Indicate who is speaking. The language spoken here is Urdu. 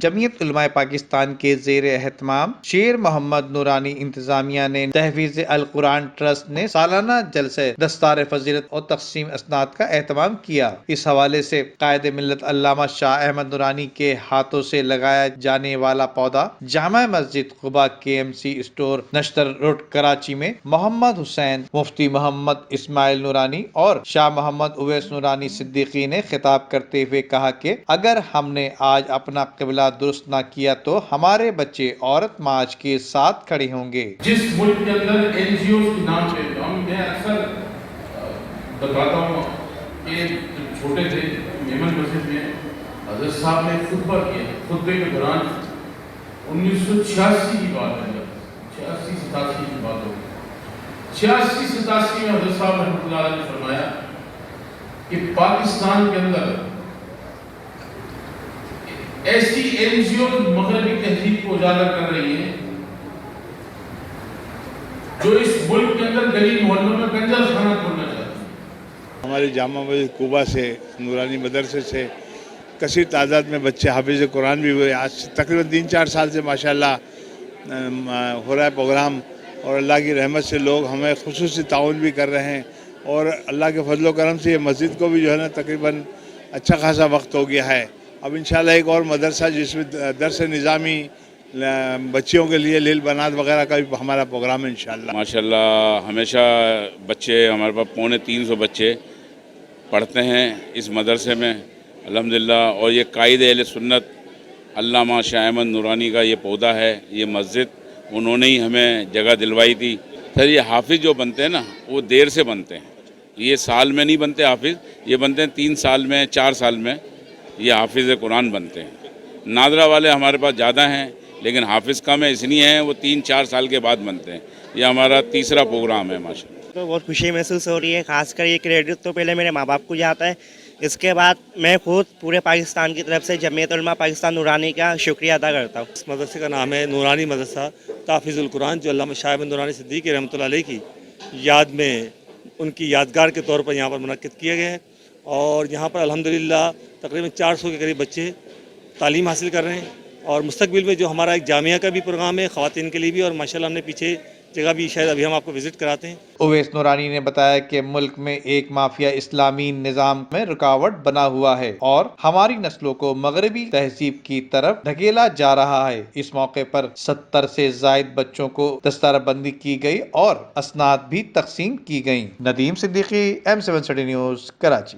Speaker 1: جمعیت علماء پاکستان کے زیر اہتمام شیر محمد نورانی انتظامیہ نے تحفیظ القرآن ٹرسٹ نے سالانہ جلسہ دستار فضیلت اور تقسیم اسناد کا اہتمام کیا۔ اس حوالے سے قائد ملت علامہ شاہ احمد نورانی کے ہاتھوں سے لگایا جانے والا پودا جامع مسجد قباء KMC اسٹور نشتر روڈ کراچی میں محمد حسین مفتی محمد اسماعیل نورانی اور شاہ محمد اویس نورانی صدیقی نے خطاب کرتے ہوئے کہا کہ اگر ہم نے آج اپنا قبلہ درست نہ کیا تو ہمارے بچے عورت ماج کے ساتھ کھڑے ہوں گے۔
Speaker 2: جس ملک کے اندر NGOs کے نام پہ میں اکثر بتاتا ہوں کہ چھوٹے تھے یمن مسجد میں حضرت صاحب نے خطبہ کیا، خطبے کے دوران 1986 کی بات ہے، 86-87 کی بات ہو، 86-87 میں حضرت صاحب رحمۃ اللہ علیہ نے فرمایا کہ پاکستان کے اندر ایسی NGOs مغربی تہذیب کو اجاگر کر رہی ہیں جو اس ملک کے اندر گلی محلوں میں کنجر خانہ کھولنا چاہتی ہیں۔
Speaker 3: ہماری جامع مسجد قباء سے نورانی مدرسے سے کثیر تعداد میں بچے حافظ قرآن بھی ہوئے۔ آج تقریباً 3-4 سال سے ماشاءاللہ ہو رہا ہے پروگرام، اور اللہ کی رحمت سے لوگ ہمیں خصوصی تعاون بھی کر رہے ہیں، اور اللہ کے فضل و کرم سے یہ مسجد کو بھی جو ہے نا تقریباً اچھا خاصا وقت ہو گیا ہے۔ اب انشاءاللہ ایک اور مدرسہ جس میں درس نظامی بچیوں کے لیے لیل بنات وغیرہ کا بھی ہمارا پروگرام ہے انشاءاللہ۔
Speaker 4: ماشاءاللہ ہمیشہ بچے ہمارے پاس 250 بچے پڑھتے ہیں اس مدرسے میں الحمدللہ، اور یہ قائد اہل سنت علامہ شاہ احمد نورانی کا یہ پودا ہے، یہ مسجد انہوں نے ہی ہمیں جگہ دلوائی تھی۔ سر یہ حافظ جو بنتے ہیں نا وہ دیر سے بنتے ہیں، یہ سال میں نہیں بنتے حافظ، یہ بنتے ہیں 3 سال میں 4 سال میں یہ حافظ قرآن بنتے ہیں۔ نادرہ والے ہمارے پاس زیادہ ہیں لیکن حافظ کم ہے، اس لیے ہیں وہ 3-4 سال کے بعد بنتے ہیں۔ یہ ہمارا تیسرا پروگرام ہے ماشاءاللہ۔
Speaker 5: تو بہت خوشی محسوس ہو رہی ہے، خاص کر یہ کریڈٹ تو پہلے میرے ماں باپ کو جاتا ہے، اس کے بعد میں خود پورے پاکستان کی طرف سے جمعیت علماء پاکستان نورانی کا شکریہ ادا کرتا ہوں۔
Speaker 6: اس مدرسے کا نام ہے نورانی مدرسہ تحفیظ القرآن، جو علامہ شاہ احمد نورانی صدیقی رحمۃ اللہ علیہ کی یاد میں ان کی یادگار کے طور پر یہاں پر منعقد کیا گیا ہے، اور یہاں پر الحمدللہ تقریباً 400 کے قریب بچے تعلیم حاصل کر رہے ہیں، اور مستقبل میں جو ہمارا ایک جامعہ کا بھی پروگرام ہے خواتین کے لیے بھی، اور ماشاءاللہ ہم نے پیچھے جگہ بھی شاید ابھی ہم آپ کو وزٹ کراتے ہیں۔
Speaker 1: اویس نورانی نے بتایا کہ ملک میں ایک مافیا اسلامی نظام میں رکاوٹ بنا ہوا ہے اور ہماری نسلوں کو مغربی تہذیب کی طرف دھکیلا جا رہا ہے۔ اس موقع پر 70 سے زائد بچوں کو دستار بندی کی گئی اور اسناد بھی تقسیم کی گئیں۔ Nadeem Siddiqui, M7 news, Karachi.